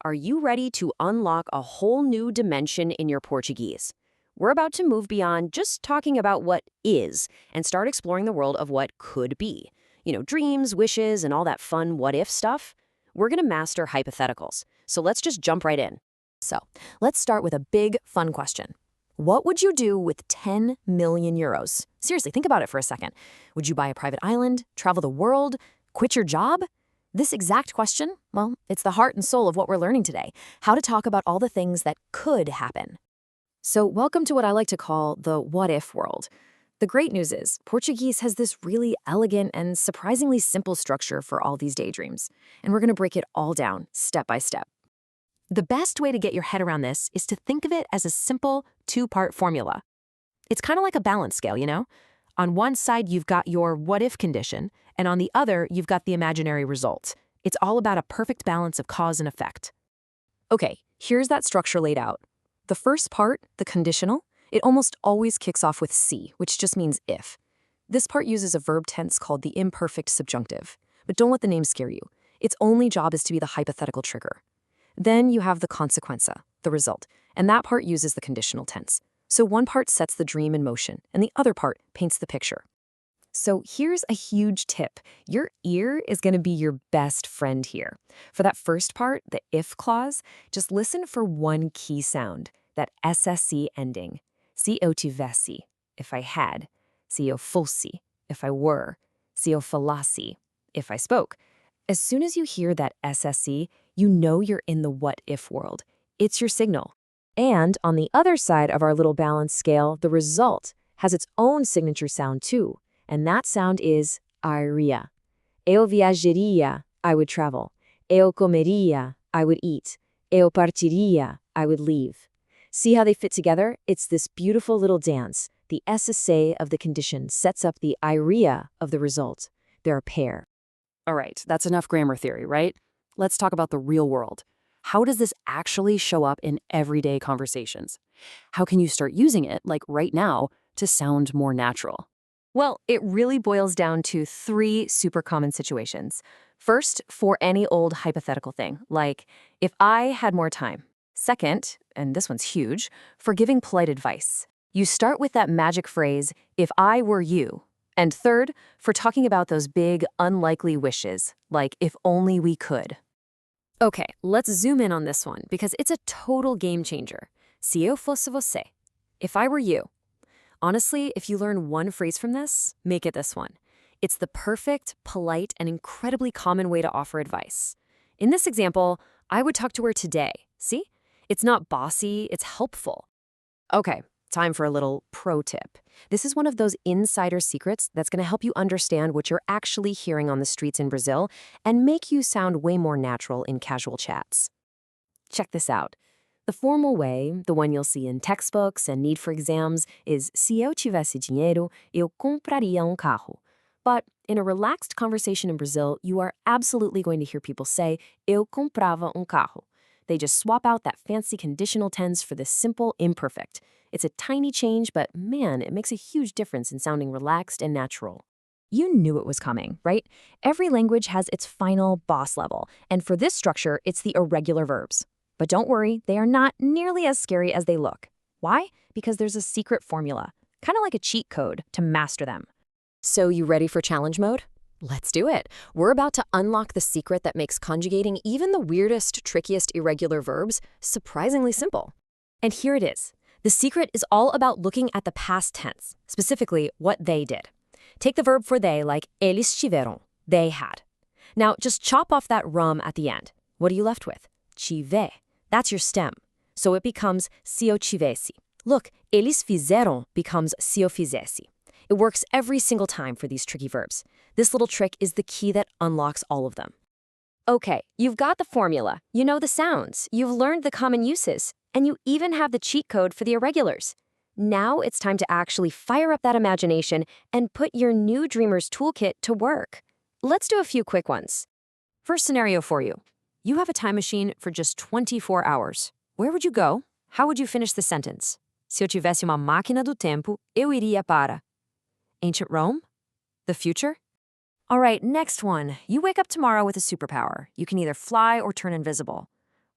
Are you ready to unlock a whole new dimension in your Portuguese? We're about to move beyond just talking about what is and start exploring the world of what could be. Dreams, wishes, and all that fun what-if stuff. We're going to master hypotheticals. So let's just jump right in. So let's start with a big, fun question. What would you do with 10 million euros? Seriously, think about it for a second. Would you buy a private island, travel the world, quit your job? This exact question, well, it's the heart and soul of what we're learning today, how to talk about all the things that could happen. So welcome to what I like to call the what-if world. The great news is, Portuguese has this really elegant and surprisingly simple structure for all these daydreams, and we're going to break it all down, step by step. The best way to get your head around this is to think of it as a simple two-part formula. It's kind of like a balance scale, On one side, you've got your what-if condition, and on the other, you've got the imaginary result. It's all about a perfect balance of cause and effect. Okay, here's that structure laid out. The first part, the conditional, it almost always kicks off with C, which just means if. This part uses a verb tense called the imperfect subjunctive. But don't let the name scare you. Its only job is to be the hypothetical trigger. Then you have the consequenza, the result, and that part uses the conditional tense. So one part sets the dream in motion, and the other part paints the picture. So here's a huge tip. Your ear is going to be your best friend here. For that first part, the if clause, just listen for one key sound, that SSC ending. Se eu tivesse, if I had. Se eu fosse, if I were. Se eu falasse, if I spoke. As soon as you hear that SSC, you know you're in the what-if world. It's your signal. And on the other side of our little balance scale, the result has its own signature sound too. And that sound is iria. Eu viajaria, I would travel. Eu comeria, I would eat. Eu partiria, I would leave. See how they fit together? It's this beautiful little dance. The SSA of the condition sets up the iria of the result. They're a pair. All right, that's enough grammar theory, right? Let's talk about the real world. How does this actually show up in everyday conversations? How can you start using it, like right now, to sound more natural? Well, it really boils down to 3 super common situations. First, for any old hypothetical thing, like if I had more time. Second, and this one's huge, for giving polite advice. You start with that magic phrase, if I were you. And third, for talking about those big, unlikely wishes, like if only we could. Okay, let's zoom in on this one because it's a total game changer. Se eu fosse você. If I were you. Honestly, if you learn one phrase from this, make it this one. It's the perfect, polite, and incredibly common way to offer advice. In this example, I would talk to her today. See? It's not bossy, it's helpful. Okay, time for a little pro tip. This is one of those insider secrets that's going to help you understand what you're actually hearing on the streets in Brazil and make you sound way more natural in casual chats. Check this out. The formal way, the one you'll see in textbooks and need for exams, is se eu tivesse dinheiro, eu compraria carro. But in a relaxed conversation in Brazil, you are absolutely going to hear people say, eu comprava carro. They just swap out that fancy conditional tense for this simple imperfect. It's a tiny change, but man, it makes a huge difference in sounding relaxed and natural. You knew it was coming, right? Every language has its final boss level, and for this structure, it's the irregular verbs. But don't worry, they are not nearly as scary as they look. Why? Because there's a secret formula, kind of like a cheat code, to master them. So you ready for challenge mode? Let's do it. We're about to unlock the secret that makes conjugating even the weirdest, trickiest irregular verbs surprisingly simple. And here it is. The secret is all about looking at the past tense, specifically what they did. Take the verb for they like eles tiveram, they had. Now just chop off that rum at the end. What are you left with? Tive. That's your stem. So it becomes se eu tivesse. Look, eles fizeram becomes se eu fizesse. It works every single time for these tricky verbs. This little trick is the key that unlocks all of them. Okay, you've got the formula, you know the sounds, you've learned the common uses, and you even have the cheat code for the irregulars. Now it's time to actually fire up that imagination and put your new Dreamer's toolkit to work. Let's do a few quick ones. First scenario for you. You have a time machine for just 24 hours. Where would you go? How would you finish the sentence? Se eu tivesse uma máquina do tempo, eu iria para ancient Rome? The future? All right, next one. You wake up tomorrow with a superpower. You can either fly or turn invisible.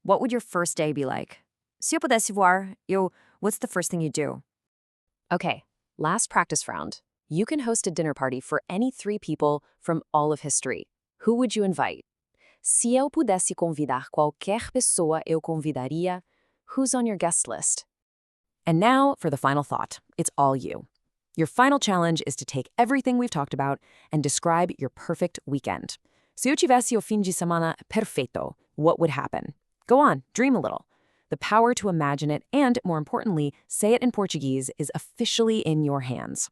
What would your first day be like? Se eu pudesse voar, what's the first thing you do? Okay, last practice round. You can host a dinner party for any 3 people from all of history. Who would you invite? Se eu pudesse convidar qualquer pessoa, eu convidaria. Who's on your guest list? And now for the final thought. It's all you. Your final challenge is to take everything we've talked about and describe your perfect weekend. Se eu tivesse o fim de semana perfeito, what would happen? Go on, dream a little. The power to imagine it and, more importantly, say it in Portuguese is officially in your hands.